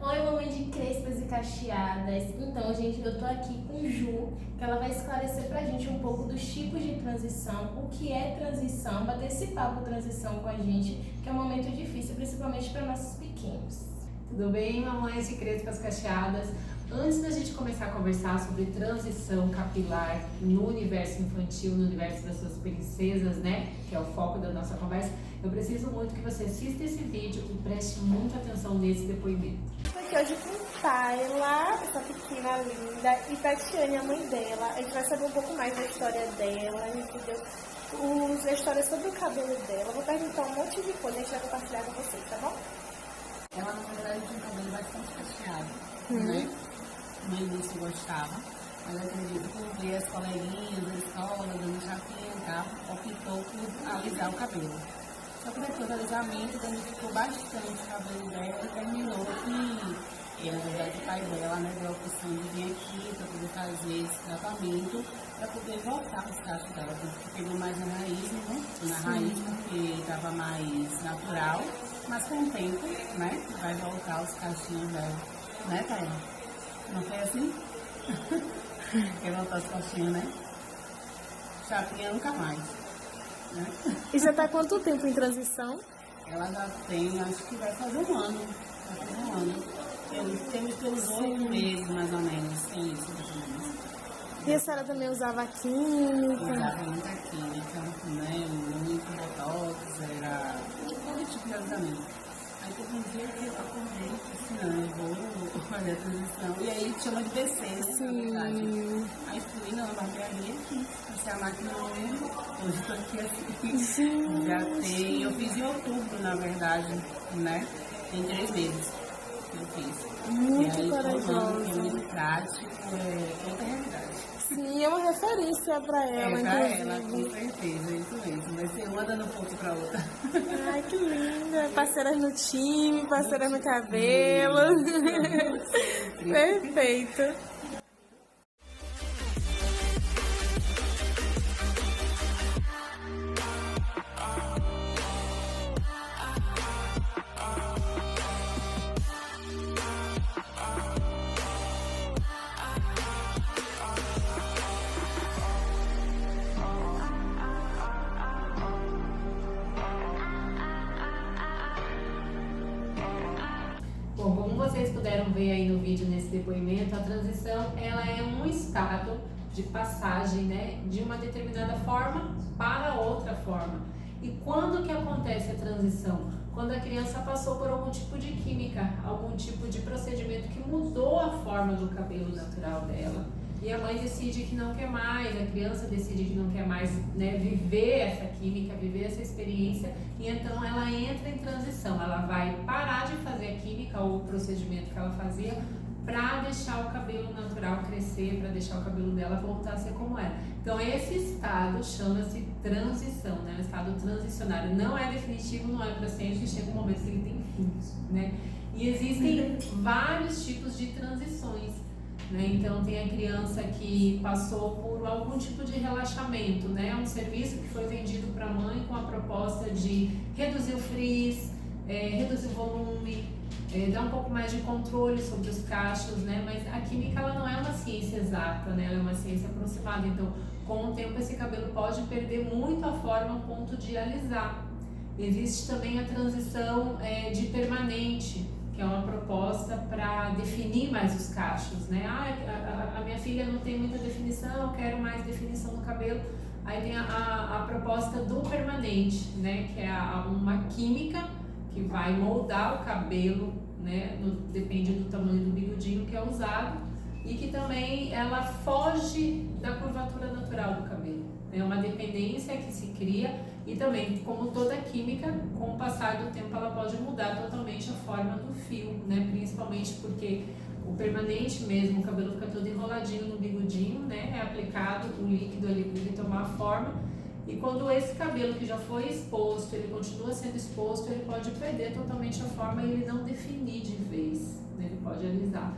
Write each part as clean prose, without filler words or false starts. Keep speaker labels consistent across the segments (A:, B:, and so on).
A: Oi, mamãe de crespas e cacheadas. Então, gente, eu tô aqui com Ju, que ela vai esclarecer pra gente um pouco dos tipos de transição, o que é transição, bater esse papo transição com a gente, que é um momento difícil, principalmente para nossos pequenos.
B: Tudo bem, mamães de crespas cacheadas? Antes da gente começar a conversar sobre transição capilar no universo infantil, no universo das suas princesas, né, que é o foco da nossa conversa, eu preciso muito que você assista esse vídeo e preste muita atenção nesse depoimento.
A: Estou aqui hoje com Tayla, essa pequena linda, e Tatiane, a mãe dela. A gente vai saber um pouco mais da história dela, entendeu? A história sobre o cabelo dela. Vou perguntar um monte de coisa, a gente vai compartilhar com vocês, tá bom?
C: Ela, na verdade, tinha um cabelo bastante cacheado, né? No início gostava, mas acredito que por ver as coleguinhas da escola, dando chapinha e tal, optou por alisar o cabelo. Só que depois do alisamento, danificou bastante o cabelo dela e terminou que, na verdade, o pai dela, né, deu a opção de vir aqui para poder fazer esse tratamento, para poder voltar os cachos dela, porque pegou mais na raiz, né? Na raiz, porque estava mais natural, mas com o tempo, né, vai voltar os cachinhos dela, né, Thaila? Não foi assim? Quer voltar os cachinhos, né? Chapinha nunca mais, né?
A: E você tá há quanto tempo em transição?
C: Ela já tem, acho que vai fazer um ano. Vai fazer um ano. Temos pelos 8 meses, mais ou menos. Tem isso, mais ou menos.
A: E a senhora também usava química?
C: Usava muita química, né? Muito botox, era todo tipo de alisamento. Aí teve um dia que eu acordei e disse, não, eu vou fazer a transição. E aí chama de BC, né? Na verdade. Aí fui na barbearia aqui, passei a máquina hoje estou aqui assim. Já tem, eu fiz em outubro, na verdade, né? Tem 3 meses que eu fiz.
A: Muito
C: e aí,
A: corajosa.
C: Que é muito prático, é outra realidade.
A: Sim, é uma referência pra ela,
C: Pra
A: inclusive.
C: ela, com certeza, é isso mesmo. Vai ser uma dando ponto pra outra.
A: Ai, que linda. Parceiras no time, parceiras no cabelo. Perfeito.
B: Bom, como vocês puderam ver aí no vídeo nesse depoimento, a transição ela é um estado de passagem, né, de uma determinada forma para outra forma. E quando que acontece a transição? Quando a criança passou por algum tipo de química, algum tipo de procedimento que mudou a forma do cabelo natural dela. E a mãe decide que não quer mais, a criança decide que não quer mais, né, viver essa química, viver essa experiência, e então ela entra em transição. Ela vai parar de fazer a química ou o procedimento que ela fazia para deixar o cabelo natural crescer, para deixar o cabelo dela voltar a ser como era. Então esse estado chama-se transição, né? Um estado transicionário. Não é definitivo, não é para sempre, chega um momento que ele tem fim, né? E existem vários tipos de transições, né? Então tem a criança que passou por algum tipo de relaxamento, né? Um serviço que foi vendido para a mãe com a proposta de reduzir o frizz, reduzir o volume, dar um pouco mais de controle sobre os cachos, né? Mas a química ela não é uma ciência exata, né? Ela é uma ciência aproximada. Então, com o tempo esse cabelo pode perder muito a forma a ponto de alisar. Existe também a transição de permanente, que é uma proposta para definir mais os cachos, né? A minha filha não tem muita definição, eu quero mais definição no cabelo. Aí tem a proposta do permanente, né? Que é uma química que vai moldar o cabelo, né? Depende do tamanho do bigodinho que é usado, e que também ela foge da curvatura natural do cabelo. É uma dependência que se cria, e também, como toda química, com o passar do tempo ela pode mudar totalmente a forma do fio, né? Principalmente porque o permanente mesmo, o cabelo fica todo enroladinho no bigodinho, né? É aplicado o líquido ali para ele tomar a forma, e quando esse cabelo que já foi exposto, ele continua sendo exposto, ele pode perder totalmente a forma e ele não definir de vez, né? Ele pode alisar.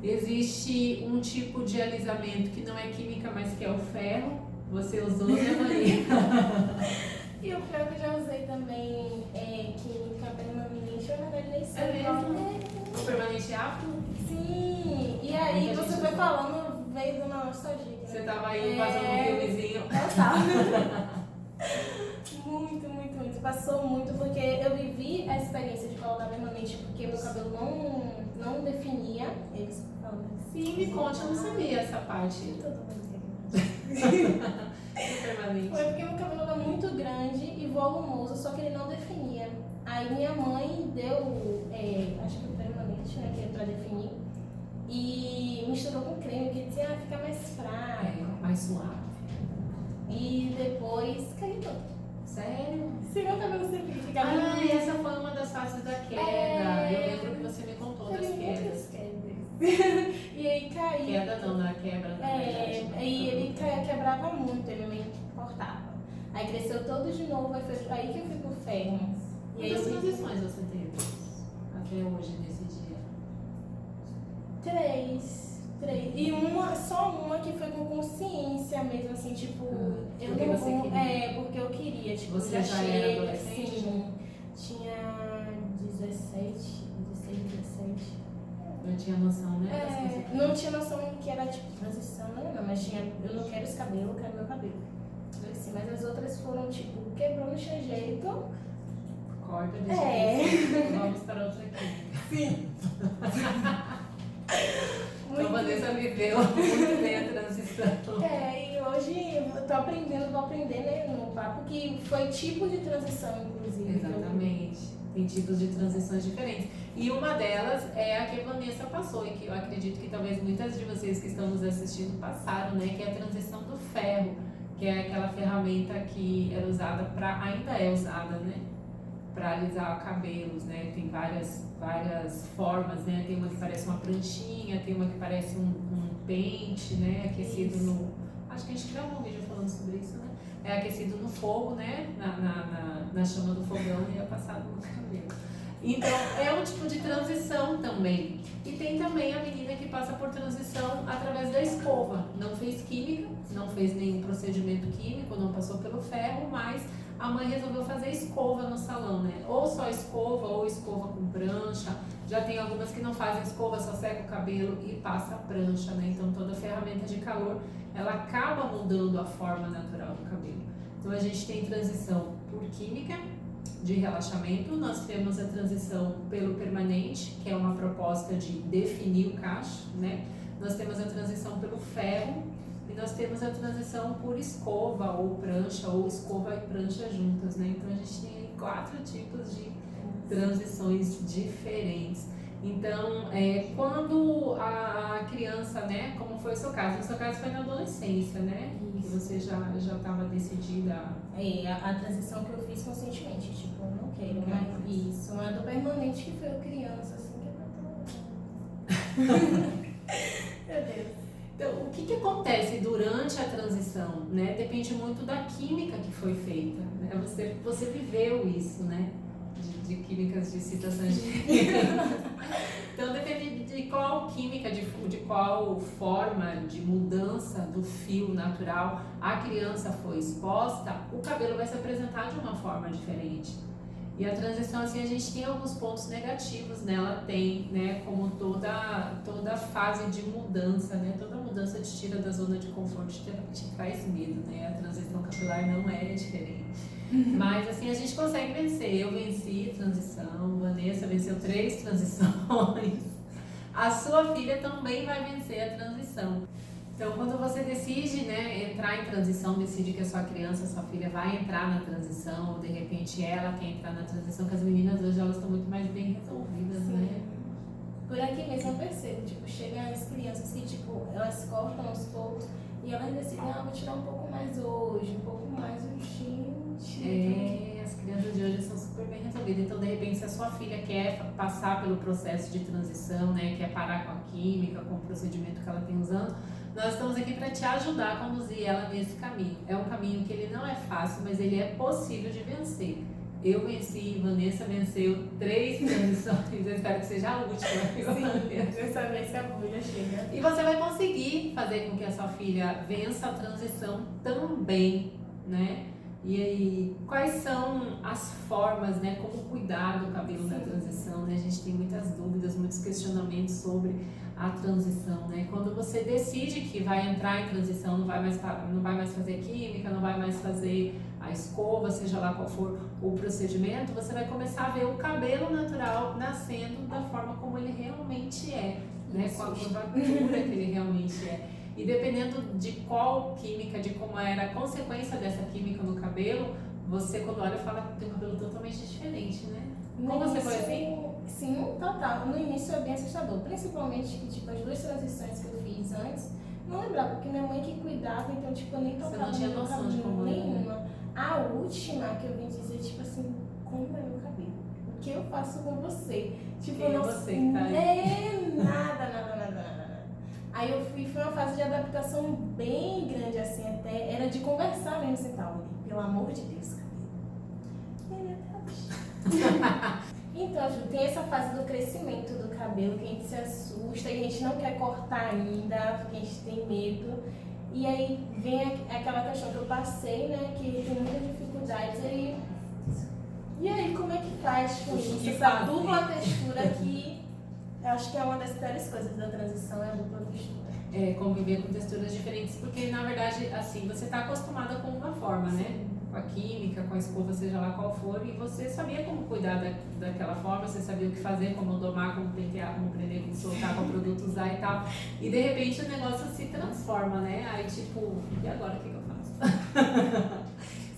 B: Existe um tipo de alisamento que não é química, mas que é o ferro. Você usou, né, Maria?
A: E o ferro que eu já usei também química permanente, eu na verdade nem sei.
B: É mesmo? O permanente afro?
A: Sim, e aí
B: Muita
A: você
B: gente
A: foi
B: usa.
A: falando, veio do nostalgia. Né?
B: Você tava aí passando um filmezinho.
A: Eu tava. Muito, muito, muito. Passou muito porque eu vivi a experiência de colocar permanente porque meu cabelo não definia. Eles falam
B: Sim, me conte, eu não sabia essa parte
A: Todo mundo
B: do permanente.
A: Foi porque meu cabelo era muito grande e volumoso, só que ele não definia. Aí minha mãe deu, acho que o permanente, né, que é pra definir, e misturou com creme, que dizia, fica mais fraco.
B: É, mais suave.
A: E depois caiu todo.
B: Sério?
A: Se meu cabelo sempre ficava
B: Ah, essa foi uma das fases da queda.
A: É.
B: Eu lembro que você me contou das
A: Teve muitas
B: quedas.
A: quedas. E aí caiu.
B: Queda não, na quebra, na verdade.
A: E ele quebrava muito, ele me cortava. Aí cresceu todo de novo, aí foi aí que eu fui pro ferro. E aí
B: Quantas
A: eu
B: transições você teve até hoje, nesse dia?
A: três. E só uma que foi com consciência mesmo, assim, tipo, eu
B: porque
A: não
B: você
A: vou.
B: queria.
A: Porque eu queria, tipo,
B: Você já era
A: chega,
B: adolescente?
A: Sim. Tinha 16, 17.
B: Não tinha noção, né? das coisas.
A: Não tinha noção que era tipo transição, não, mas tinha, eu não quero esse cabelo, eu quero meu cabelo. Assim, mas as outras foram tipo, quebrou, não tinha jeito.
B: Corta, deixa vamos para outra aqui.
A: Sim.
B: Então, Vanessa viveu muito bem a transição.
A: E hoje eu tô aprendendo, vou aprender, né, no papo, que foi tipo de transição, inclusive.
B: Exatamente. Tem tipos de transições diferentes. E uma delas é a que a Vanessa passou, e que eu acredito que talvez muitas de vocês que estão nos assistindo passaram, né? Que é a transição do ferro, que é aquela ferramenta que era usada ainda é usada, né? Para alisar cabelos, né? Tem várias formas, né? Tem uma que parece uma pranchinha, tem uma que parece um pente, né? Aquecido no... Acho que a gente gravou um vídeo falando sobre isso, né? É aquecido no fogo, né? Na chama do fogão e é passado no cabelo. Então, é um tipo de transição também. E tem também a menina que passa por transição através da escova. Não fez química, não fez nenhum procedimento químico, não passou pelo ferro, mas a mãe resolveu fazer escova no salão, né? Ou só escova, ou escova com prancha. Já tem algumas que não fazem escova, só seca o cabelo e passa a prancha, né? Então, toda ferramenta de calor, ela acaba mudando a forma natural do cabelo. Então, a gente tem transição por química, de relaxamento, nós temos a transição pelo permanente, que é uma proposta de definir o cacho, né? Nós temos a transição pelo ferro e nós temos a transição por escova ou prancha, ou escova e prancha juntas, né? Então a gente tem aí 4 tipos de transições diferentes. Então, quando a criança, né, como foi o seu caso? No seu caso foi na adolescência, né? Que você já estava decidida.
A: A transição que eu fiz conscientemente, tipo, eu não quero mais isso. Mas do permanente que foi eu criança, assim, que eu tô... Meu Deus.
B: Então, o que acontece durante a transição, né? Depende muito da química que foi feita, né? Você viveu isso, né? De químicas, de situações diferentes. Então, depende de qual química, de qual forma de mudança do fio natural a criança foi exposta, o cabelo vai se apresentar de uma forma diferente. E a transição, assim, a gente tem alguns pontos negativos nela, tem, né, como toda fase de mudança, né, toda mudança te tira da zona de conforto, te traz medo, né, a transição capilar não é diferente. Mas, assim, a gente consegue vencer. Eu venci a transição, Vanessa venceu 3 transições, a sua filha também vai vencer a transição. Então, quando você decide, né, entrar em transição, decide que a sua criança, a sua filha vai entrar na transição, ou de repente ela quer entrar na transição, que as meninas hoje elas estão muito mais bem resolvidas, né?
A: Por aqui mesmo eu percebo, tipo, chegam as crianças que, tipo, elas cortam aos poucos e elas decidem, vou tirar um pouco mais hoje, um pouco mais, gente.
B: As crianças de hoje são super bem resolvidas. Então, de repente, se a sua filha quer passar pelo processo de transição, né, quer parar com a química, com o procedimento que ela tem usando, nós estamos aqui para te ajudar a conduzir ela nesse caminho. É um caminho que ele não é fácil, mas ele é possível de vencer. Eu venci, Vanessa venceu 3 transições, eu espero que seja a última.
A: Sim, dessa vez que a bolha chega.
B: E você vai conseguir fazer com que a sua filha vença a transição também, né? E aí, quais são as formas, né? Como cuidar do cabelo na transição, né? A gente tem muitas dúvidas, muitos questionamentos sobre a transição, né? Quando você decide que vai entrar em transição, não vai mais fazer química, não vai mais fazer a escova, seja lá qual for o procedimento, você vai começar a ver o cabelo natural nascendo da forma como ele realmente é, né? Com a curvatura que ele realmente é. E dependendo de qual química, de como era a consequência dessa química no cabelo, você quando olha fala que tem um cabelo totalmente diferente, né? Como você foi assim?
A: Sim, total. No início é bem assustador, principalmente que tipo, as 2 transições que eu fiz antes, não lembrava, porque minha mãe que cuidava, então tipo, eu nem tocava.
B: Você não tinha noção de como
A: nenhuma. A última que eu vim dizer, tipo assim, como é meu cabelo? O que eu faço com você? Tipo,
B: Quem é você que tá aí?
A: Nada. Aí eu foi uma fase de adaptação bem grande, assim, até era de conversar mesmo, sentar ali, pelo amor de Deus, cabelo. Ele até Então, Ju, tem essa fase do crescimento do cabelo que a gente se assusta e a gente não quer cortar ainda, porque a gente tem medo. E aí vem aquela questão que eu passei, né, que tem muitas dificuldades aí. E aí, como é que faz com isso? Essa dupla textura que eu acho que é uma das piores coisas da transição, é a dupla textura.
B: É, conviver com texturas diferentes, porque na verdade, assim, você está acostumada com uma forma, né? Com a química, com a escova, seja lá qual for, e você sabia como cuidar daquela forma, você sabia o que fazer, como domar, como pentear, como prender, como soltar, qual produto usar e tal. E de repente o negócio se transforma, né? Aí tipo, e agora o que eu faço?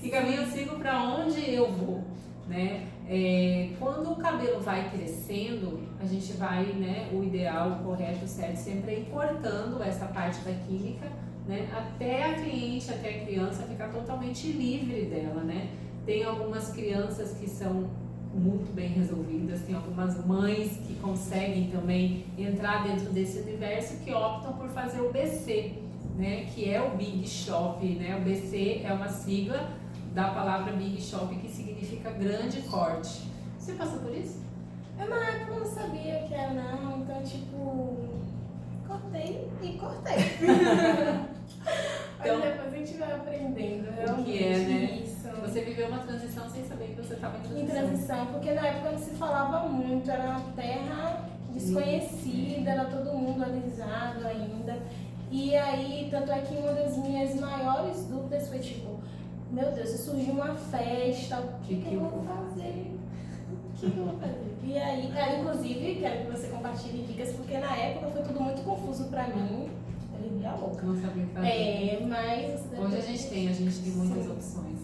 B: Que caminho eu sigo, para onde eu vou, né? Quando o cabelo vai crescendo, a gente vai, né, o ideal, o correto, o certo, sempre é ir cortando essa parte da química, né, até a cliente, até a criança ficar totalmente livre dela, né? Tem algumas crianças que são muito bem resolvidas, tem algumas mães que conseguem também entrar dentro desse universo que optam por fazer o BC, né, que é o Big Shop, né? O BC é uma sigla da palavra Big Shop, que significa grande corte. Você passou por isso?
A: Na época eu não sabia que era não, então tipo, cortei e cortei. Mas
B: Então,
A: depois a gente vai aprendendo,
B: o que é, né?
A: Isso.
B: Você viveu uma transição sem saber que você estava
A: Em transição, porque na época não se falava muito, era uma terra desconhecida, era todo mundo alisado ainda. E aí, tanto é que uma das minhas maiores dúvidas foi tipo, meu Deus, se surgir uma festa, o que eu vou fazer? O que eu vou fazer? E aí, inclusive, quero que você compartilhe dicas, porque na época foi tudo muito confuso pra mim. Eu vivia louca.
B: Não sabia o que fazer.
A: Mas...
B: Hoje a gente tem muitas opções,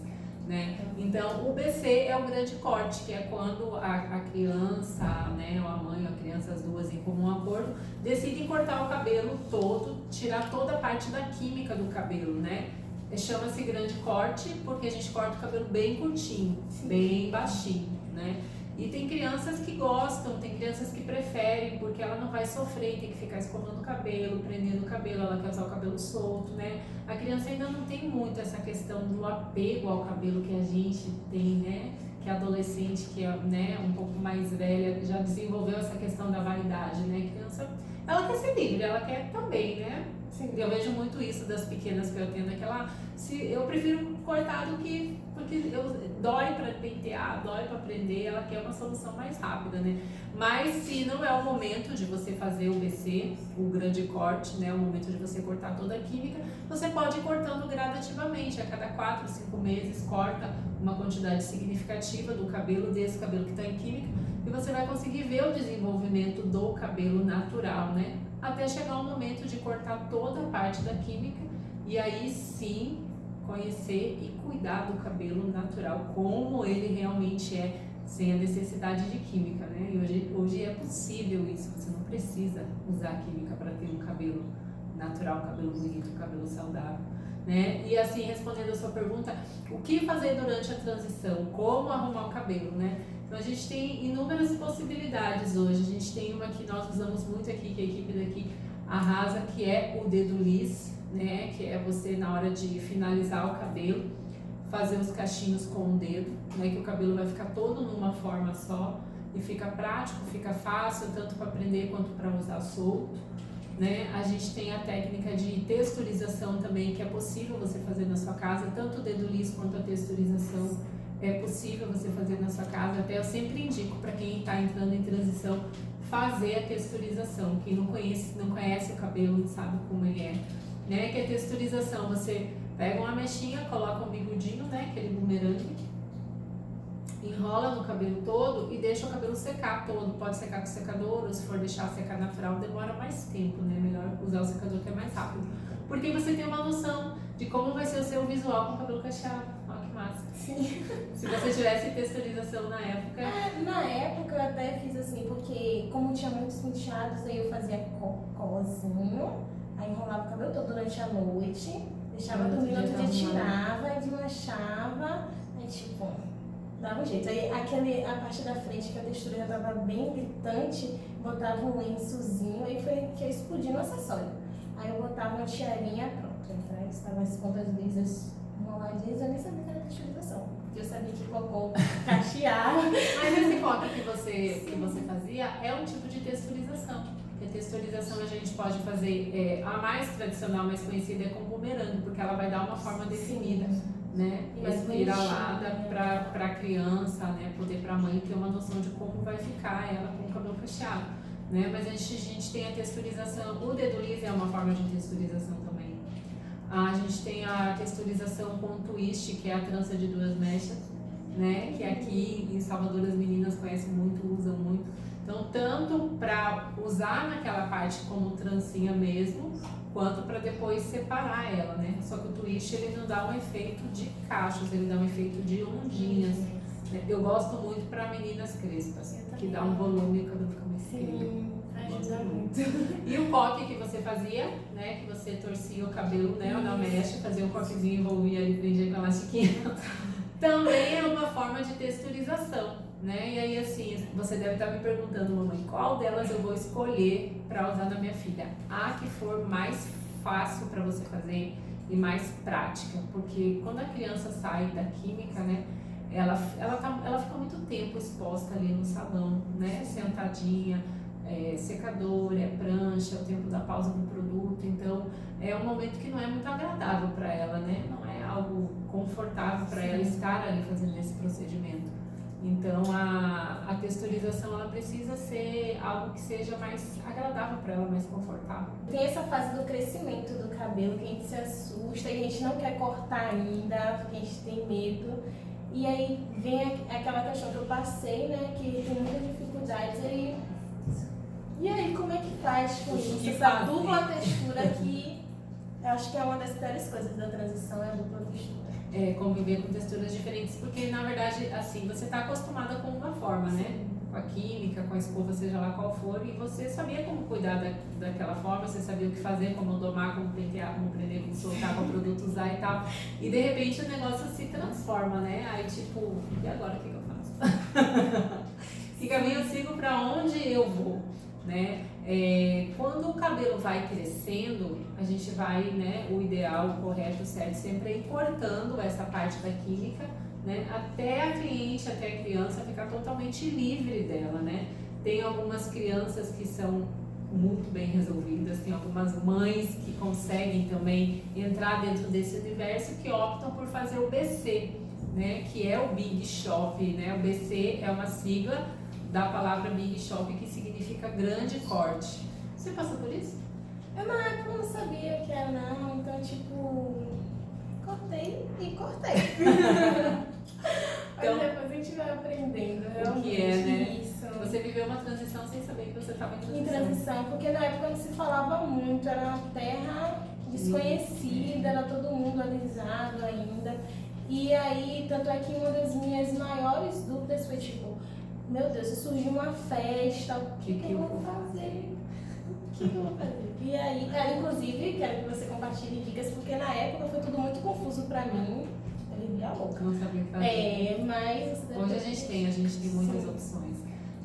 B: né? Então, o BC é o grande corte, que é quando a criança, né, ou a mãe ou a criança, as duas em comum acordo, decidem cortar o cabelo todo, tirar toda a parte da química do cabelo, né? Chama-se grande corte porque a gente corta o cabelo bem curtinho, bem baixinho, né? E tem crianças que gostam, tem crianças que preferem, porque ela não vai sofrer, tem que ficar escovando o cabelo, prendendo o cabelo, ela quer usar o cabelo solto, né? A criança ainda não tem muito essa questão do apego ao cabelo que a gente tem, né? Que a adolescente, que é, né, um pouco mais velha, já desenvolveu essa questão da vaidade, né? A criança, ela quer ser livre, ela quer também, né? Sim. Eu vejo muito isso das pequenas que eu atendo, eu prefiro cortar do que, porque dói para pentear, dói para prender, ela quer uma solução mais rápida, né? Mas se não é o momento de você fazer o BC, o grande corte, né? O momento de você cortar toda a química, você pode ir cortando gradativamente, a cada 4, 5 meses, corta uma quantidade significativa do cabelo, desse cabelo que está em química, e você vai conseguir ver o desenvolvimento do cabelo natural, né? Até chegar o momento de cortar toda a parte da química e aí sim conhecer e cuidar do cabelo natural, como ele realmente é, sem a necessidade de química, né? E hoje é possível isso, você não precisa usar química para ter um cabelo natural, um cabelo bonito, um cabelo saudável, né? E assim, respondendo a sua pergunta, o que fazer durante a transição? Como arrumar o cabelo, né? Então a gente tem inúmeras possibilidades hoje. A gente tem uma que nós usamos muito aqui, que a equipe daqui arrasa, que é o dedo liso, né? Que é você, na hora de finalizar o cabelo, fazer os cachinhos com o dedo, né? Que o cabelo vai ficar todo numa forma só e fica prático, fica fácil, tanto para prender quanto para usar solto, né? A gente tem a técnica de texturização também, que é possível você fazer na sua casa, tanto o dedo liso quanto a texturização é possível você fazer na sua casa. Até eu sempre indico para quem está entrando em transição fazer a texturização. Quem não conhece o cabelo, não sabe como ele é, né? Que a texturização, você pega uma mechinha, coloca um bigodinho, né? Aquele bumerangue, enrola no cabelo todo e deixa o cabelo secar todo. Pode secar com secador, ou se for deixar secar na fralda, demora mais tempo, né? Melhor usar o secador que é mais rápido. Porque você tem uma noção de como vai ser o seu visual com o cabelo cacheado. Olha que massa.
A: Sim.
B: Se você tivesse texturização na época...
A: Na época eu até fiz assim, porque como tinha muitos penteados, aí eu fazia cocôzinho, aí enrolava o cabelo todo durante a noite, deixava dormir, no outro dia tirava, desmanchava, aí tipo... Dava um jeito. Aí a parte da frente que a textura já tava bem gritante, botava um lençozinho, aí foi que eu explodi no acessório. Aí eu botava uma tiarinha, pronto. Então estava as pontas lisas enroladinhas, eu nem sabia que era texturização. Eu sabia que cocô cacheava.
B: Mas esse coque que você fazia é um tipo de texturização. Porque a texturização a gente pode fazer, a mais tradicional, mais conhecida é com bumerangue, porque ela vai dar uma forma definida. Né? Espiralada para a criança, né? Poder para a mãe ter uma noção de como vai ficar ela com o cabelo cacheado, né? Mas a gente tem a texturização, o dedo liso é uma forma de texturização também. A gente tem a texturização com twist, que é a trança de 2 mechas, né? Que aqui em Salvador as meninas conhecem muito, usam muito. Então, tanto para usar naquela parte como trancinha mesmo, quanto para depois separar ela, né? Só que o twist ele não dá um efeito de cachos, ele dá um efeito de ondinhas. Né? Eu gosto muito para meninas crespas, que dá um volume e o cabelo fica mais
A: Sim, ajuda muito.
B: E o coque que você fazia, né? Que você torcia o cabelo, né? Na mecha, fazia um coquezinho, envolvia e prendia com elastiquinho. Também é uma forma de texturização, né? E aí assim, você deve estar me perguntando, mamãe, qual delas eu vou escolher para usar na minha filha? A que for mais fácil para você fazer e mais prática, porque quando a criança sai da química, né? Ela fica muito tempo exposta ali no salão, né? Sentadinha, secador, prancha, o tempo da pausa do produto, então é um momento que não é muito agradável para ela, né? Não é algo confortável para ela estar ali fazendo esse procedimento. Então a texturização ela precisa ser algo que seja mais agradável para ela, mais confortável.
A: Tem essa fase do crescimento do cabelo que a gente se assusta e a gente não quer cortar ainda, porque a gente tem medo. E aí vem aquela questão que eu passei, né, que tem muitas dificuldades. E aí como é que faz com isso? Essa dupla textura que eu acho que é uma das piores coisas da transição, é a dupla textura.
B: Conviver com texturas diferentes, porque na verdade, assim, você está acostumada com uma forma, né? Com a química, com a escova, seja lá qual for, e você sabia como cuidar daquela forma, você sabia o que fazer, como domar, como pentear, como prender, como soltar, qual produto usar e tal. E de repente o negócio se transforma, né? Aí tipo, e agora o que eu faço? Que caminho eu sigo, para onde eu vou, né? Quando o cabelo vai crescendo, a gente vai, né, o ideal, o correto, o certo, sempre é ir cortando essa parte da química, né, até a cliente, até a criança ficar totalmente livre dela, né. Tem algumas crianças que são muito bem resolvidas, tem algumas mães que conseguem também entrar dentro desse universo que optam por fazer o BC, né, que é o Big Shop, né, o BC é uma sigla da palavra Big Shop, que significa grande corte. Você passou por isso?
A: Eu na época não sabia que era não, então tipo, cortei e cortei. Mas
B: Então,
A: depois a gente vai aprendendo
B: o que é, né?
A: Isso.
B: Você viveu uma transição sem saber que você estava em
A: Em transição, porque na época não se falava muito, era uma terra desconhecida, era todo mundo alisado ainda. E aí, tanto é que uma das minhas maiores dúvidas foi tipo, meu Deus, se surgir uma festa, o que eu vou fazer? O que eu vou fazer? E aí, inclusive, quero que você compartilhe dicas, porque na época foi tudo muito confuso pra mim. Eu vivia louca.
B: Não sabia o que fazer.
A: Mas...
B: Hoje a gente tem muitas opções,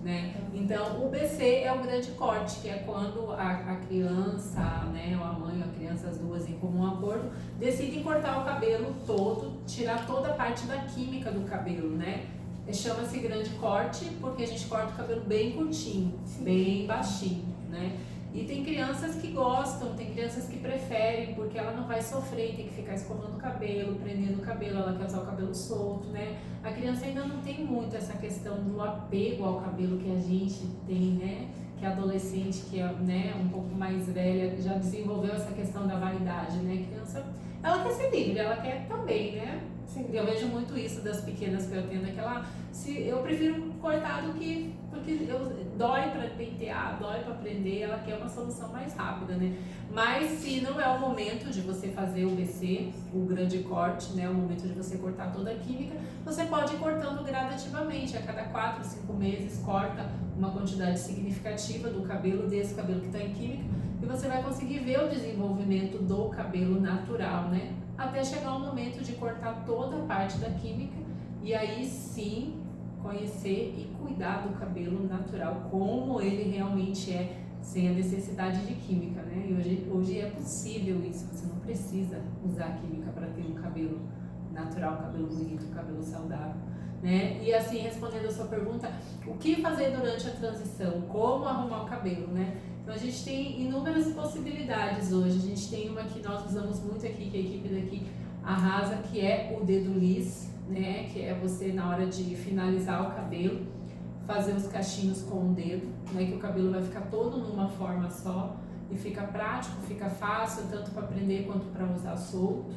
B: né? Então, o BC é o grande corte, que é quando a criança, né, ou a mãe ou a criança, as duas em comum acordo, decidem cortar o cabelo todo, tirar toda a parte da química do cabelo, né? Chama-se grande corte porque a gente corta o cabelo bem curtinho, bem baixinho, né? E tem crianças que gostam, tem crianças que preferem, porque ela não vai sofrer, tem que ficar escovando o cabelo, prendendo o cabelo, ela quer usar o cabelo solto, né? A criança ainda não tem muito essa questão do apego ao cabelo que a gente tem, né? Que a adolescente, que é, né, um pouco mais velha, já desenvolveu essa questão da vaidade, né? A criança, ela quer ser livre, ela quer também, né?
A: Sim.
B: Eu vejo muito isso das pequenas que eu atendo, eu prefiro cortar do que, porque dói para pentear, dói para prender, ela quer uma solução mais rápida, né? Mas se não é o momento de você fazer o BC, o grande corte, né? O momento de você cortar toda a química, você pode ir cortando gradativamente, a cada 4, 5 meses, corta uma quantidade significativa do cabelo, desse cabelo que está em química, e você vai conseguir ver o desenvolvimento do cabelo natural, né? Até chegar o momento de cortar toda a parte da química e aí sim conhecer e cuidar do cabelo natural, como ele realmente é, sem a necessidade de química, né? E hoje é possível isso, você não precisa usar química para ter um cabelo natural, um cabelo bonito, um cabelo saudável, né? E assim, respondendo a sua pergunta, o que fazer durante a transição? Como arrumar o cabelo, né? Então a gente tem inúmeras possibilidades hoje. A gente tem uma que nós usamos muito aqui, que a equipe daqui arrasa, que é o dedo liso, né? Que é você, na hora de finalizar o cabelo, fazer os cachinhos com o dedo, né? Que o cabelo vai ficar todo numa forma só e fica prático, fica fácil, tanto para prender quanto para usar solto,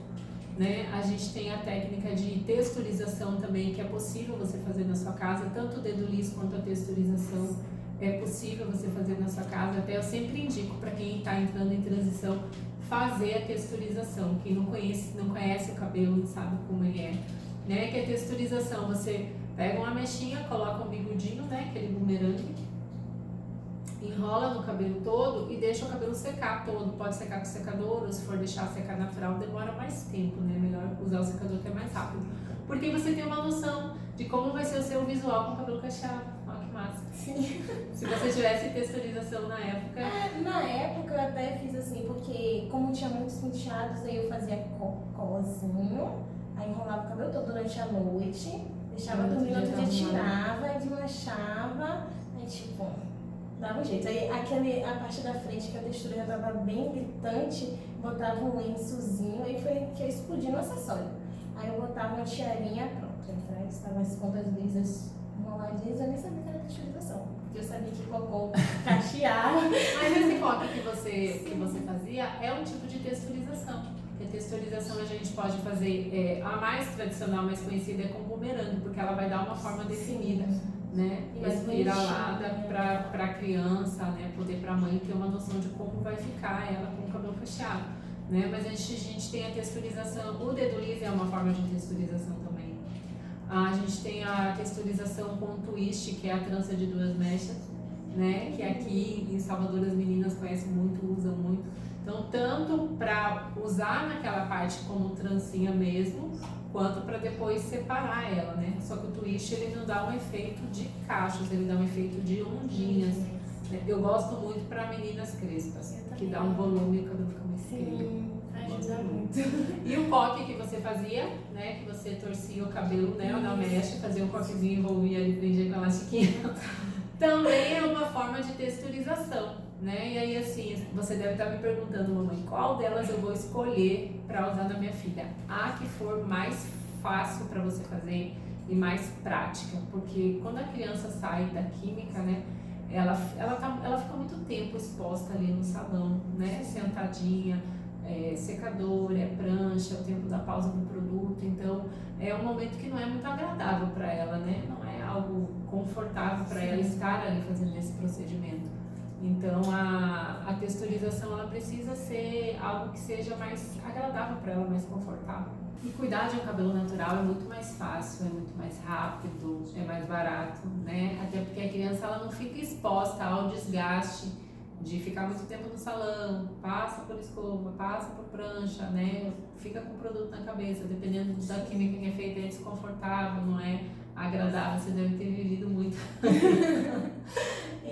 B: né? A gente tem a técnica de texturização também, que é possível você fazer na sua casa, tanto o dedo liso quanto a texturização. É possível você fazer na sua casa, até eu sempre indico para quem está entrando em transição fazer a texturização. Quem não conhece o cabelo, não sabe como ele é, né? Que a texturização, você pega uma mechinha, coloca um bigodinho, né? Aquele bumerangue, enrola no cabelo todo e deixa o cabelo secar todo. Pode secar com secador, ou se for deixar secar natural, demora mais tempo, né? Melhor usar o secador que é mais rápido. Porque você tem uma noção de como vai ser o seu visual com o cabelo cacheado. Massa.
A: Sim.
B: Se você tivesse texturização na época.
A: Na época eu até fiz assim, porque como tinha muitos penteados, aí eu fazia cocôzinho, aí enrolava o cabelo todo durante a noite, deixava dormir, no outro dia tirava, desmanchava, aí tipo, dava um jeito. Aí a parte da frente que a textura já tava bem gritante, botava um lençozinho, aí foi que eu explodi no acessório. Aí eu botava uma tiarinha, pronto, aí estava as pontas lisas enroladinhas, eu nem sabia que era texturização, porque eu sabia que cocô cacheava.
B: Mas esse coque que você fazia é um tipo de texturização. E a texturização a gente pode fazer, a mais tradicional, mais conhecida é com bumerangue, porque ela vai dar uma forma definida, né? Espiralada para a criança, né? Poder para a mãe ter uma noção de como vai ficar ela com o cabelo cacheado, né? Mas a gente tem a texturização, o dedo liso é uma forma de texturização também. A gente tem a texturização com twist, que é a trança de 2 mechas, né? Que aqui em Salvador as meninas conhecem muito, usam muito. Então, tanto para usar naquela parte como trancinha mesmo, quanto para depois separar ela, né? Só que o twist ele não dá um efeito de cachos, ele dá um efeito de ondinhas. Né? Eu gosto muito para meninas crespas, que dá um volume e o cabelo fica mais incrível.
A: Ajuda muito.
B: E o coque que você fazia, né? Que você torcia o cabelo, né? Na mecha, fazia um coquezinho, envolvia ali, prendia com elastiquinho. Também é uma forma de texturização, né? E aí, assim, você deve estar me perguntando, mamãe, qual delas eu vou escolher para usar na minha filha? A que for mais fácil para você fazer e mais prática, porque quando a criança sai da química, né? Ela fica muito tempo exposta ali no salão, né? Sentadinha. Secador, prancha, o tempo da pausa do produto, então é um momento que não é muito agradável para ela, né? Não é algo confortável para ela estar ali fazendo esse procedimento. Então a texturização ela precisa ser algo que seja mais agradável para ela, mais confortável. E cuidar de um cabelo natural é muito mais fácil, é muito mais rápido, é mais barato, né? Até porque a criança ela não fica exposta ao desgaste de ficar muito tempo no salão, passa por escova, passa por prancha, né? Fica com o produto na cabeça, dependendo da química que é feita, é desconfortável, não é agradável, você deve ter vivido muito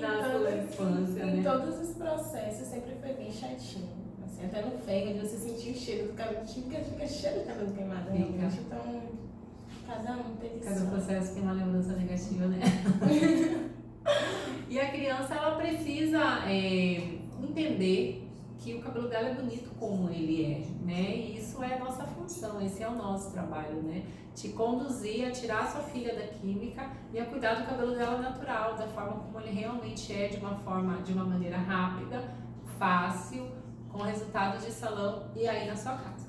B: na sua infância, né?
A: Em todos os processos sempre foi bem chatinho. Assim, até no ferro, você sentir o cheiro do cabelo, fica cheiro de cabelo queimado, realmente. Então, cada um teve
B: Cada processo tem uma lembrança negativa, né? E a criança, ela precisa entender que o cabelo dela é bonito como ele é, né? E isso é a nossa função, esse é o nosso trabalho, né? Te conduzir a tirar a sua filha da química e a cuidar do cabelo dela natural, da forma como ele realmente é, de uma maneira rápida, fácil, com resultado de salão e aí na sua casa.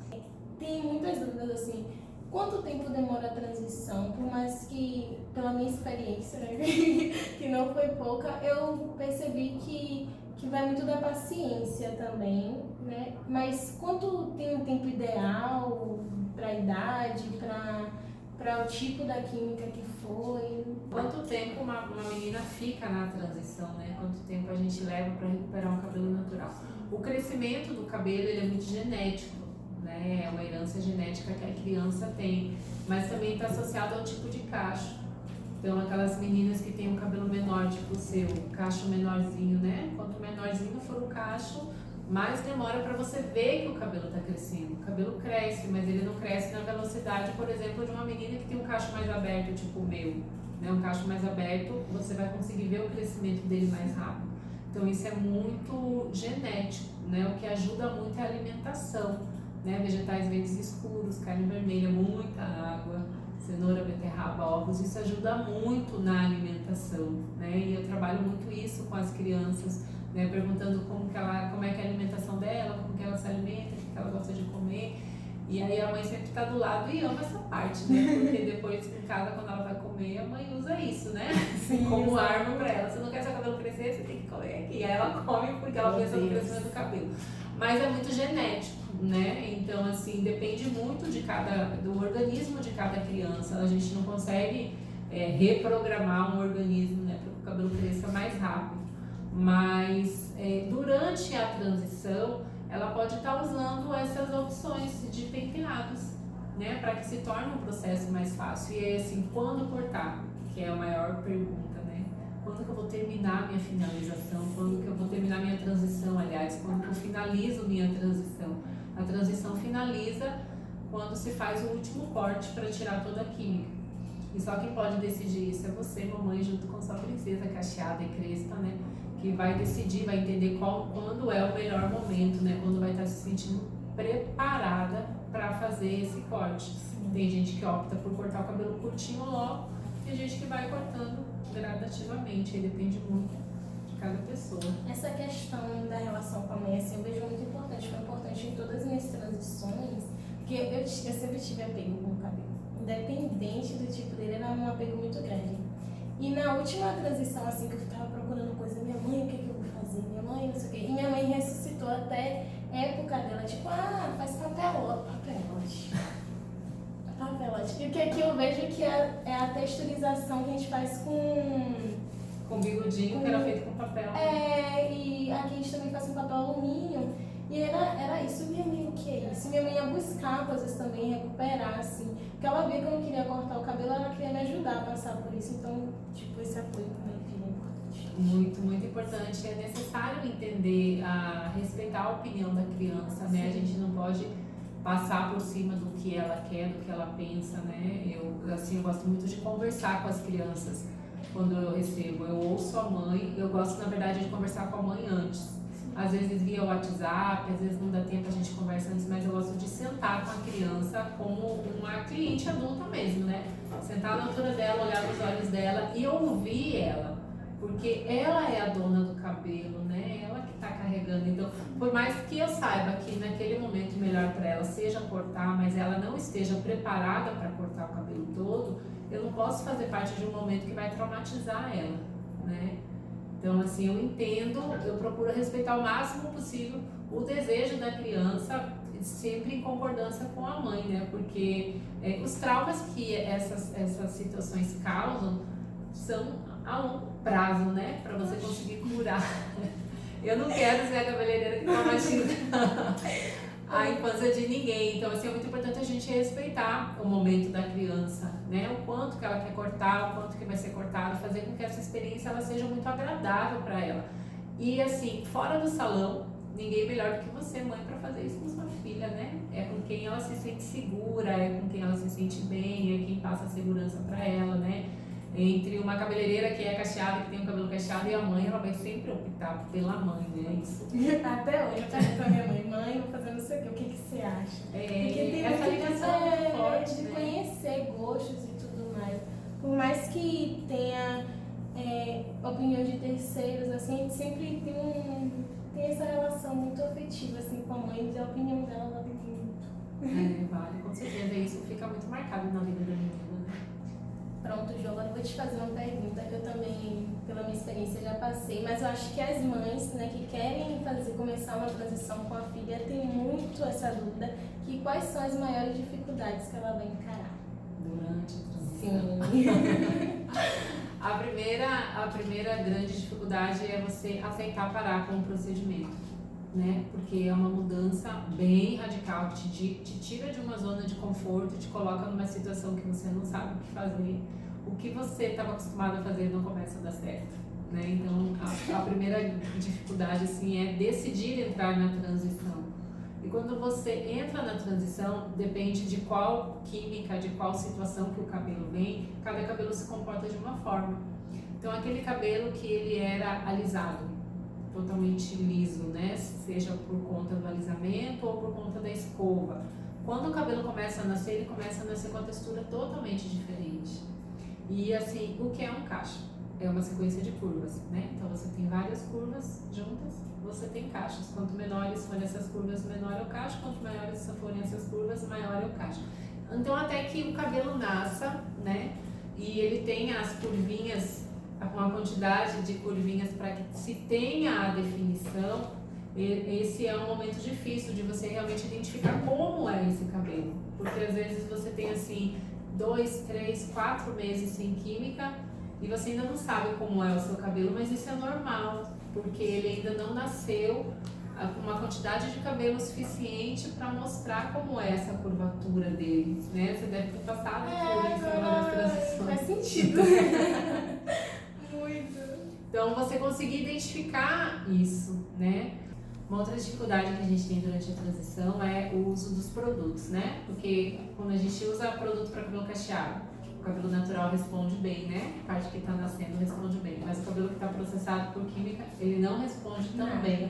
A: Tem muitas dúvidas assim, quanto tempo demora a transição? Por mais que, pela minha experiência, né, que não foi pouca, eu percebi que vai muito da paciência também, né? Mas quanto tem um tempo ideal para a idade, para o tipo da química que foi?
B: Quanto tempo uma menina fica na transição, né? Quanto tempo a gente leva para recuperar um cabelo natural? O crescimento do cabelo ele é muito genético, né? É uma herança genética que a criança tem, mas também está associado ao tipo de cacho. Então, aquelas meninas que têm um cabelo menor, tipo o seu, cacho menorzinho, né? Quanto menorzinho for o cacho, mais demora para você ver que o cabelo está crescendo. O cabelo cresce, mas ele não cresce na velocidade, por exemplo, de uma menina que tem um cacho mais aberto, tipo o meu. Né? Um cacho mais aberto, você vai conseguir ver o crescimento dele mais rápido. Então, isso é muito genético, né? O que ajuda muito é a alimentação, né? Vegetais verdes escuros, carne vermelha, muita água, cenoura, beterraba, ovos, isso ajuda muito na alimentação, né? E eu trabalho muito isso com as crianças, né? Perguntando como é que é a alimentação dela, como que ela se alimenta, o que ela gosta de comer. E aí a mãe sempre está do lado e ama essa parte, né? Porque depois em casa, quando ela vai comer, a mãe usa isso, né?
A: Sim,
B: como arma para ela. Se não quer seu cabelo crescer, você tem que comer aqui. E aí ela come porque ela pensa no crescimento do cabelo. Mas é muito genético, né? Então, assim, depende muito do organismo de cada criança. A gente não consegue reprogramar um organismo, né, para que o cabelo cresça mais rápido. Mas durante a transição, ela pode estar usando essas opções de penteados, né, para que se torne um processo mais fácil. E assim, quando cortar? Que é a maior pergunta, né? Quando que eu vou terminar minha finalização? Quando que eu vou terminar minha transição, aliás? Quando que eu finalizo minha transição? A transição finaliza quando se faz o último corte para tirar toda a química. E só quem pode decidir isso é você, mamãe, junto com sua princesa cacheada e crespa, né? Que vai decidir, vai entender quando é o melhor momento, né? Quando vai estar se sentindo preparada para fazer esse corte. Sim. Tem gente que opta por cortar o cabelo curtinho logo, tem gente que vai cortando gradativamente, aí depende muito de cada pessoa.
A: Essa questão da relação com a mãe, assim, eu vejo muito importante, foi importante em todas as minhas transições, porque eu sempre tive apego com o cabelo. Independente do tipo dele, era um apego muito grande. E na última transição, assim, que eu tava procurando coisa, minha mãe, o que eu vou fazer? Minha mãe, não sei o quê. E minha mãe ressuscitou até época dela, tipo, faz papelote. Papelote. E o que aqui eu vejo que é a texturização que a gente faz
B: com bigodinho, que era feito com papel.
A: E aqui a gente também faz com papel alumínio. E era isso. Minha mãe, o que é isso? Minha mãe ia buscar coisas também, recuperar, assim. Porque ela via que eu não queria cortar o cabelo, ela queria me ajudar a passar por isso. Então, tipo, esse apoio também é importante.
B: Muito, muito importante. É necessário entender, respeitar a opinião da criança, né? A gente não pode passar por cima do que ela quer, do que ela pensa, né? Eu gosto muito de conversar com as crianças quando eu recebo. Eu ouço a mãe, eu gosto, na verdade, de conversar com a mãe antes. Às vezes via WhatsApp, às vezes não dá tempo, a gente conversa antes, mas eu gosto de sentar com a criança como uma cliente adulta mesmo, né? Sentar na altura dela, olhar nos olhos dela e ouvir ela, porque ela é a dona do cabelo, né? Ela que tá carregando. Então, por mais que eu saiba que naquele momento o melhor para ela seja cortar, mas ela não esteja preparada para cortar o cabelo todo, eu não posso fazer parte de um momento que vai traumatizar ela, né? Então, assim, eu entendo, eu procuro respeitar o máximo possível o desejo da criança, sempre em concordância com a mãe, né? Porque os traumas que essas situações causam são a longo prazo, né? Para você conseguir curar. Eu não quero ser a cabeleireira que traumatiza a infância de ninguém. Então, assim, é muito importante a gente respeitar o momento da criança, né? O quanto que ela quer cortar, o quanto que vai ser cortado, fazer com que essa experiência ela seja muito agradável para ela. E, assim, fora do salão, ninguém melhor do que você, mãe, para fazer isso com sua filha, né? É com quem ela se sente segura, é com quem ela se sente bem, é quem passa segurança para ela, né? Entre uma cabeleireira que é cacheada, que tem o cabelo cacheado, e a mãe, ela vai sempre optar pela mãe, né? Isso.
A: Até hoje eu pergunto pra minha mãe, vou fazer não sei o que que você acha? Porque tem
B: essa
A: muito
B: ligação muito forte,
A: de
B: né?
A: conhecer gostos e tudo mais. Por mais que tenha opinião de terceiros, assim, a gente sempre tem essa relação muito afetiva assim, com a mãe, e a opinião dela vale muito.
B: Vale, com certeza. Isso fica muito marcado na vida da menina, né?
A: Pronto, Ju, agora eu vou te fazer uma pergunta que eu também, pela minha experiência, já passei, mas eu acho que as mães, né, que querem começar uma transição com a filha têm muito essa dúvida, que quais são as maiores dificuldades que ela vai encarar?
B: Durante a transição.
A: Sim.
B: A primeira grande dificuldade é você aceitar parar com o procedimento, né? Porque é uma mudança bem radical, que te tira de uma zona de conforto, te coloca numa situação que você não sabe o que fazer. O que você estava acostumado a fazer não começa a dar certo, né? Então, a primeira dificuldade, assim, é decidir entrar na transição. E quando você entra na transição, depende de qual química, de qual situação que o cabelo vem, cada cabelo se comporta de uma forma. Então, aquele cabelo que ele era alisado, totalmente liso, né? Seja por conta do alisamento ou por conta da escova. Quando o cabelo começa a nascer, ele começa a nascer com a textura totalmente diferente. E assim, o que é um cacho? É uma sequência de curvas, né? Então você tem várias curvas juntas, você tem cachos. Quanto menores forem essas curvas, menor é o cacho. Quanto maiores forem essas curvas, maior é o cacho. Então até que o cabelo nasça, né? E ele tenha as curvinhas, com a quantidade de curvinhas para que se tenha a definição, esse é um momento difícil de você realmente identificar como é esse cabelo. Porque às vezes você tem assim 2, 3, 4 meses sem química e você ainda não sabe como é o seu cabelo, mas isso é normal, porque ele ainda não nasceu com uma quantidade de cabelo suficiente para mostrar como é essa curvatura dele, né? Você deve ter passado por isso nas transições.
A: Faz sentido. Muito.
B: Então, você conseguir identificar isso, né? Uma outra dificuldade que a gente tem durante a transição é o uso dos produtos, né? Porque quando a gente usa produto para cabelo cacheado, o cabelo natural responde bem, né? A parte que está nascendo responde bem, mas o cabelo que está processado por química, ele não responde tão bem,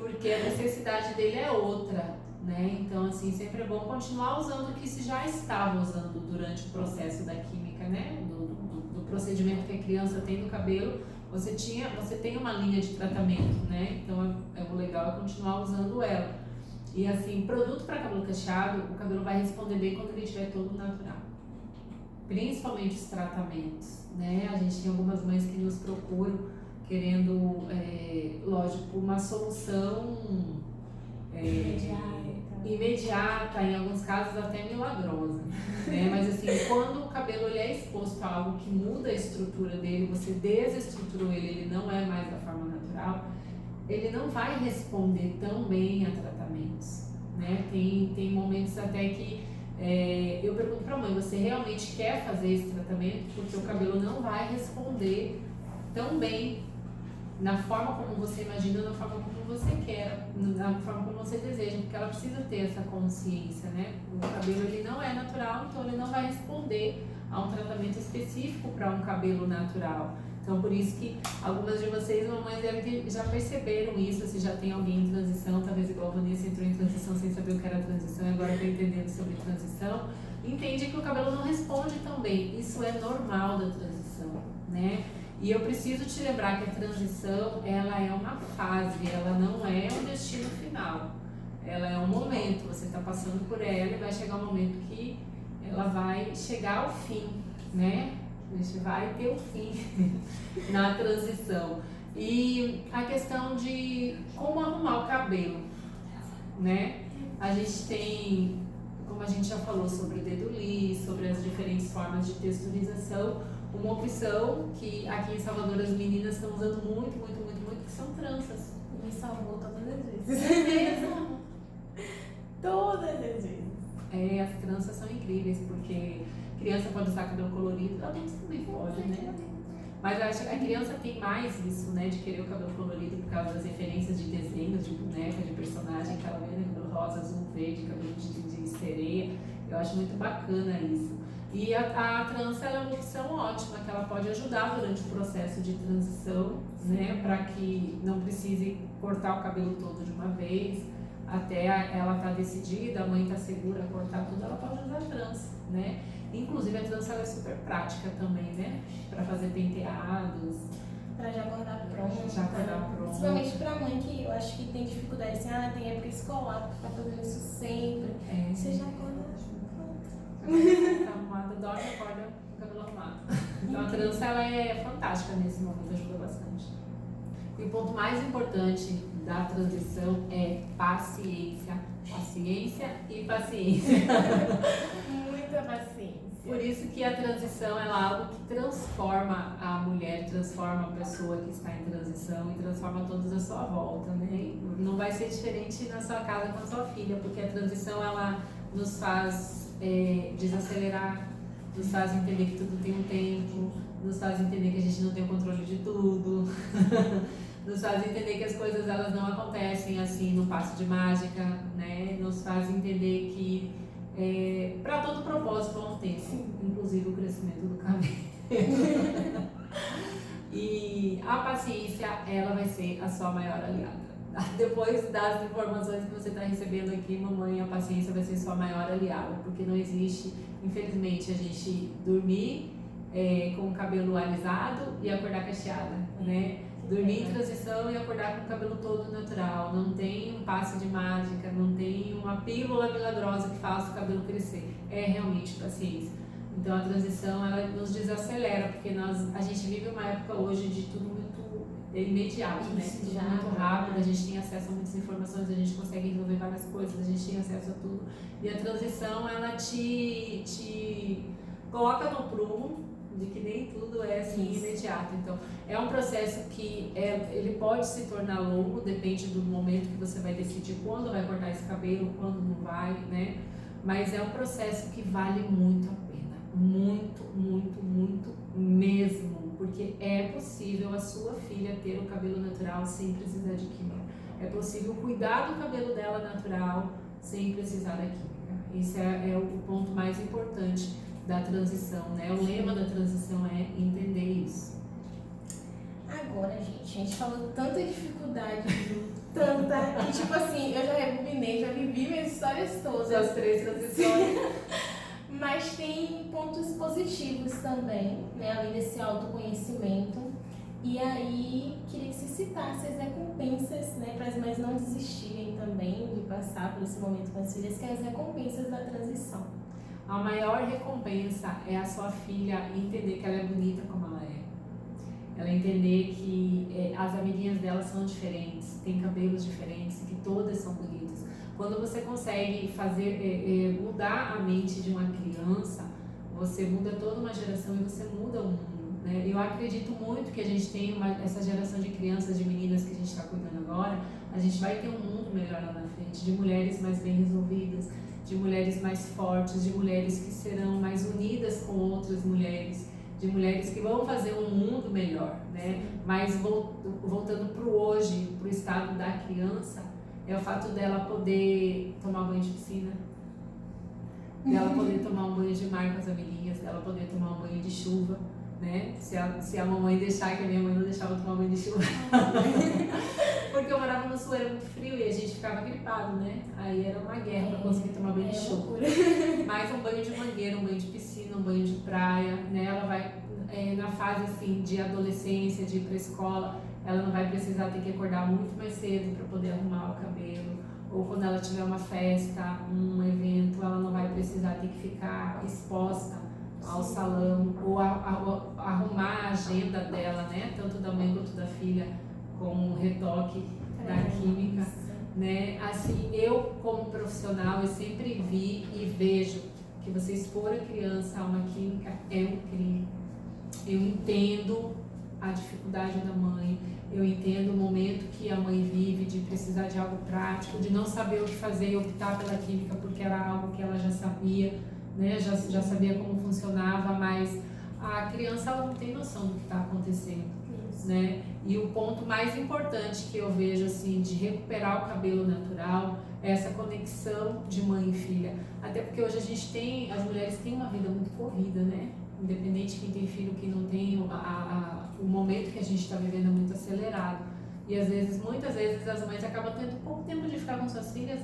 B: porque a necessidade dele é outra, né? Então, assim, sempre é bom continuar usando o que se já estava usando durante o processo da química, né? Do procedimento que a criança tem no cabelo, você tem uma linha de tratamento, né? Então, o legal é continuar usando ela. E, assim, produto para cabelo cacheado, o cabelo vai responder bem quando ele estiver todo natural. Principalmente os tratamentos, né? A gente tem algumas mães que nos procuram querendo, lógico, uma solução imediata, em alguns casos até milagrosa, né? Mas assim, quando o cabelo ele é exposto a algo que muda a estrutura dele, você desestruturou ele não é mais da forma natural, ele não vai responder tão bem a tratamentos, né? Tem momentos até que eu pergunto pra mãe, você realmente quer fazer esse tratamento? Porque o cabelo não vai responder tão bem na forma como você imagina, na forma como você quer, na forma como você deseja, porque ela precisa ter essa consciência, né? O cabelo ele não é natural, então ele não vai responder a um tratamento específico para um cabelo natural. Então, por isso que algumas de vocês, mamães, já perceberam isso, se já tem alguém em transição, talvez igual a Vanessa entrou em transição sem saber o que era transição e agora está entendendo sobre transição, entende que o cabelo não responde tão bem. Isso é normal da transição, né? E eu preciso te lembrar que a transição, ela é uma fase, ela não é um destino final. Ela é um momento, você está passando por ela e vai chegar um momento que ela vai chegar ao fim, né? A gente vai ter o fim na transição. E a questão de como arrumar o cabelo, né? A gente tem, como a gente já falou sobre o dedo liso, sobre as diferentes formas de texturização, uma opção que aqui em Salvador as meninas estão usando muito, que são tranças.
A: Me salvou todas as vezes.
B: É mesmo?
A: Todas as vezes.
B: As tranças são incríveis, porque criança pode usar cabelo colorido, adultos também podem, né? Mas eu acho que a criança tem mais isso, né, de querer o cabelo colorido por causa das referências de desenhos, de boneca, de personagem, que ela vê, né, cabelo rosa, azul, verde, cabelo de sereia. Eu acho muito bacana isso. E a trança ela é uma opção ótima, que ela pode ajudar durante o processo de transição, né, para que não precise cortar o cabelo todo de uma vez, até ela estar decidida, a mãe está segura a cortar tudo, ela pode usar a trança, né? Inclusive a trança ela é super prática também, né, para fazer penteados.
A: Pra já guardar pronto.
B: Já guardar pronto.
A: Principalmente pra mãe que eu acho que tem dificuldade, assim, tem época escolar, pra ficar fazendo isso sempre. Você já acorda pronto.
B: Tá arrumada, dorme, acorda com o cabelo arrumado. Então a trança ela é fantástica nesse momento, ajuda bastante. E o ponto mais importante da transição é paciência. Paciência e paciência.
A: Muita paciência.
B: Por isso que a transição é algo que transforma a mulher, transforma a pessoa que está em transição e transforma todos à sua volta, né? E não vai ser diferente na sua casa com a sua filha, porque a transição ela nos faz desacelerar, nos faz entender que tudo tem um tempo, nos faz entender que a gente não tem o controle de tudo, nos faz entender que as coisas elas não acontecem assim num passo de mágica, né? Nos faz entender que para todo propósito há um tempo, inclusive o crescimento do cabelo. E a paciência, ela vai ser a sua maior aliada. Depois das informações que você está recebendo aqui, mamãe, a paciência vai ser sua maior aliada, porque não existe, infelizmente, a gente dormir com o cabelo alisado e acordar cacheada, né? Dormir em transição e acordar com o cabelo todo natural. Não tem um passe de mágica, não tem uma pílula milagrosa que faça o cabelo crescer. É realmente paciência. Então a transição ela nos desacelera, porque a gente vive uma época hoje de tudo muito imediato, né? Tudo muito rápido, a gente tem acesso a muitas informações, a gente consegue resolver várias coisas, a gente tem acesso a tudo. E a transição ela te coloca no prumo de que nem tudo é assim imediato. Então, é um processo que ele pode se tornar longo, depende do momento que você vai decidir quando vai cortar esse cabelo, quando não vai, né? Mas é um processo que vale muito a pena, muito, muito, muito mesmo, porque é possível a sua filha ter o cabelo natural sem precisar de química. É possível cuidar do cabelo dela natural sem precisar da química. Esse é o ponto mais importante da transição, né? O lema da transição é entender isso.
A: Agora, gente, a gente falou tanta dificuldade, tanta, que tipo assim, eu já rebobinei, já vivi minhas histórias todas.
B: As 3 transições.
A: Mas tem pontos positivos também, né? Além desse autoconhecimento. E aí, queria que você citasse as recompensas, né? Para as mães não desistirem também de passar por esse momento com as filhas, que é as recompensas da transição.
B: A maior recompensa é a sua filha entender que ela é bonita como ela é. Ela entender que as amiguinhas dela são diferentes, têm cabelos diferentes, que todas são bonitas. Quando você consegue mudar a mente de uma criança, você muda toda uma geração e você muda o mundo, né? Eu acredito muito que a gente tem essa geração de crianças, de meninas que a gente está cuidando agora, a gente vai ter um mundo melhor lá na frente, de mulheres mais bem resolvidas, de mulheres mais fortes, de mulheres que serão mais unidas com outras mulheres, de mulheres que vão fazer um mundo melhor, né? Mas voltando para o hoje, para o estado da criança, é o fato dela poder tomar banho de piscina, dela poder tomar um banho de mar com as amiguinhas, dela poder tomar um banho de chuva, né? Se a mamãe deixar, que a minha mãe não deixava tomar banho de chuva. Porque eu morava no sul, era muito frio e a gente ficava gripado, né? Aí era uma guerra para conseguir tomar banho de chuva. Mas um banho de mangueira, um banho de piscina, um banho de praia, né? Ela vai na fase assim de adolescência, de ir pra escola, ela não vai precisar ter que acordar muito mais cedo para poder arrumar o cabelo. Ou quando ela tiver uma festa, um evento, ela não vai precisar ter que ficar exposta ao salão ou arrumar a agenda dela, né? Tanto da mãe quanto da filha, com um retoque da química, né? Assim, eu como profissional, eu sempre vi e vejo que você expor a criança a uma química é um crime. Eu entendo a dificuldade da mãe, eu entendo o momento que a mãe vive de precisar de algo prático, de não saber o que fazer e optar pela química porque era algo que ela já sabia, né? Já sabia como funcionava, mas a criança ela não tem noção do que está acontecendo, né? E o ponto mais importante que eu vejo assim de recuperar o cabelo natural é essa conexão de mãe e filha. Até porque hoje a gente tem, as mulheres têm uma vida muito corrida, né? Independente de quem tem filho, quem não tem, o momento que a gente está vivendo é muito acelerado. E às vezes, muitas vezes, as mães acabam tendo pouco tempo de ficar com suas filhas,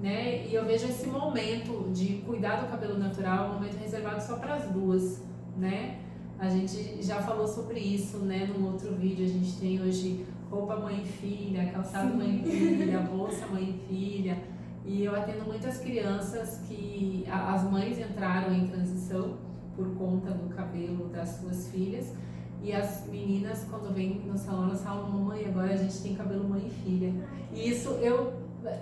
B: né? E eu vejo esse momento de cuidar do cabelo natural, um momento reservado só para as duas, né? A gente já falou sobre isso, né? Num outro vídeo, a gente tem hoje roupa mãe e filha, calçado mãe e filha, bolsa mãe e filha. E eu atendo muitas crianças que as mães entraram em transição por conta do cabelo das suas filhas. E as meninas, quando vêm no salão, elas falam: mamãe, agora a gente tem cabelo mãe e filha. E isso, eu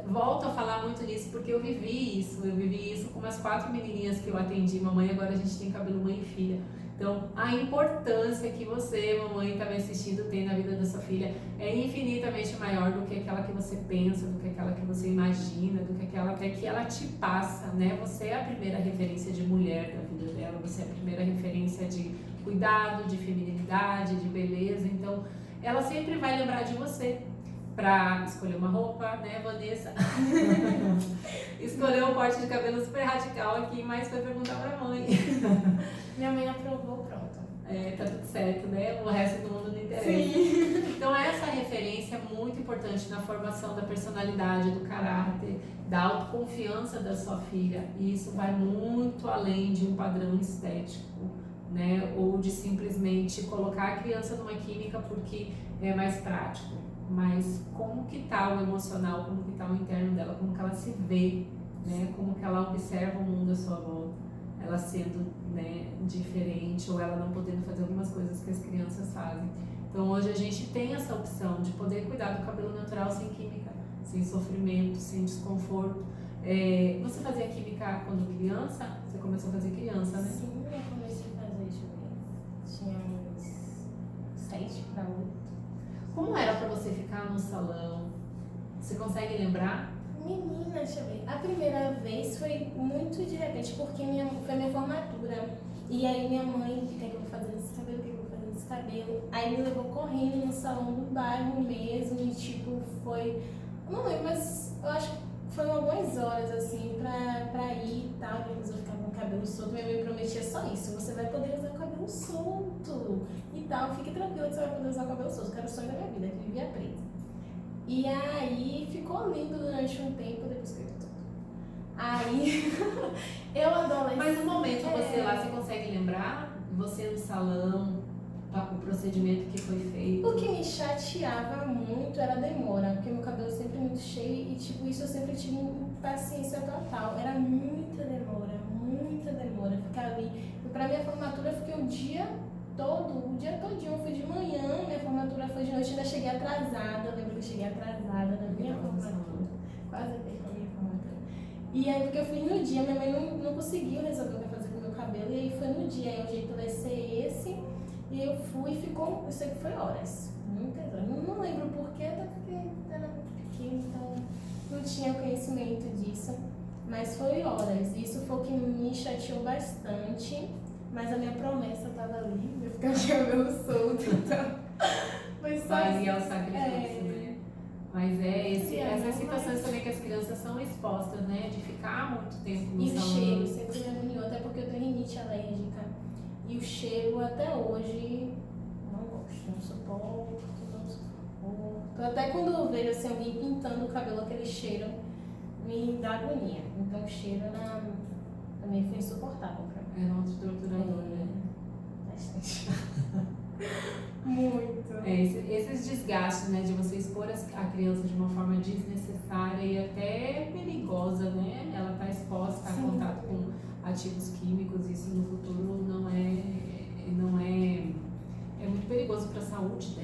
B: volto a falar muito nisso, porque eu vivi isso com umas 4 menininhas que eu atendi. Mamãe, agora a gente tem cabelo mãe e filha. Então, a importância que você, mamãe, está me assistindo, tem na vida da sua filha é infinitamente maior do que aquela que você pensa, do que aquela que você imagina, do que aquela que ela te passa, né? Você é a primeira referência de mulher da vida dela, você é a primeira referência de cuidado, de feminilidade, de beleza. Então, ela sempre vai lembrar de você para escolher uma roupa, né, Vanessa? Escolheu um corte de cabelo super radical aqui, mas foi perguntar pra mãe.
A: Minha mãe aprovou, pronto.
B: Tá tudo certo, né? O resto do mundo não interessa.
A: Sim.
B: Então essa referência é muito importante na formação da personalidade, do caráter, da autoconfiança da sua filha. E isso vai muito além de um padrão estético, né? Ou de simplesmente colocar a criança numa química porque é mais prático. Mas como que tá o emocional, como que tá o interno dela, como que ela se vê, né? Como que ela observa o mundo à sua volta, ela sendo, né, diferente ou ela não podendo fazer algumas coisas que as crianças fazem. Então hoje a gente tem essa opção de poder cuidar do cabelo natural sem química, sem sofrimento, sem desconforto. Você fazia química quando criança? Você começou a fazer criança, né?
A: Sim, eu comecei a fazer, deixa eu ver. Tinha uns 7 para 8.
B: Como era pra você ficar no salão? Você consegue lembrar?
A: Menina, deixa eu ver. A primeira vez foi muito de repente, porque foi minha formatura. E aí minha mãe, o que é que eu vou fazer nesse cabelo, o que é que eu vou fazer nesse cabelo? Aí me levou correndo no salão do bairro mesmo e tipo, foi... Não lembro, mas eu acho que foram algumas horas assim pra ir e tal. Depois eu ficava com o cabelo solto. Minha mãe prometia só isso: você vai poder usar o cabelo solto e tal. Fique tranquila que você vai poder usar o cabelo solto, que era o sonho da minha vida, que vivia preta. E aí ficou lindo durante um tempo, depois caiu tudo. Aí eu adolescente.
B: Mas no momento você lá, você consegue lembrar? Você no salão, o procedimento que foi feito?
A: O que me chateava muito era a demora, porque meu cabelo sempre muito cheio e tipo, isso eu sempre tive paciência total. Era muita demora ficar ali. E pra minha formatura eu fiquei o dia todinho. Eu fui de manhã, minha formatura foi de noite, ainda cheguei atrasada. Eu lembro que eu cheguei atrasada na minha formatura. Quase perdi a minha formatura. E aí, porque eu fui no dia, minha mãe não conseguiu resolver o que ia fazer com o meu cabelo. E aí foi no dia, aí o jeito vai ser esse. E eu fui e ficou, eu sei que foi horas. Muitas horas. Não lembro o porquê, até porque era muito pequeno, então não tinha conhecimento disso. Mas foi horas. Isso foi o que me chateou bastante. Mas a minha promessa estava ali, eu ficar com o cabelo solto, então. Foi só
B: Valia o sacrifício, né? Mas essas situações
A: mas...
B: também que as crianças são expostas, né? De ficar muito tempo no
A: E
B: salão.
A: o cheiro sempre me agoniou, até porque eu tenho rinite alérgica. E o cheiro até hoje não gosto, não suporto. Até quando eu vejo assim, alguém pintando o cabelo, aquele cheiro me dá agonia. Então o cheiro também foi insuportável pra mim.
B: É um torturador, né?
A: Bastante. Muito.
B: Esses desgastes, né? De você expor a criança de uma forma desnecessária e até perigosa, né? Ela tá exposta a contato com ativos químicos, isso no futuro é muito perigoso para a saúde dela.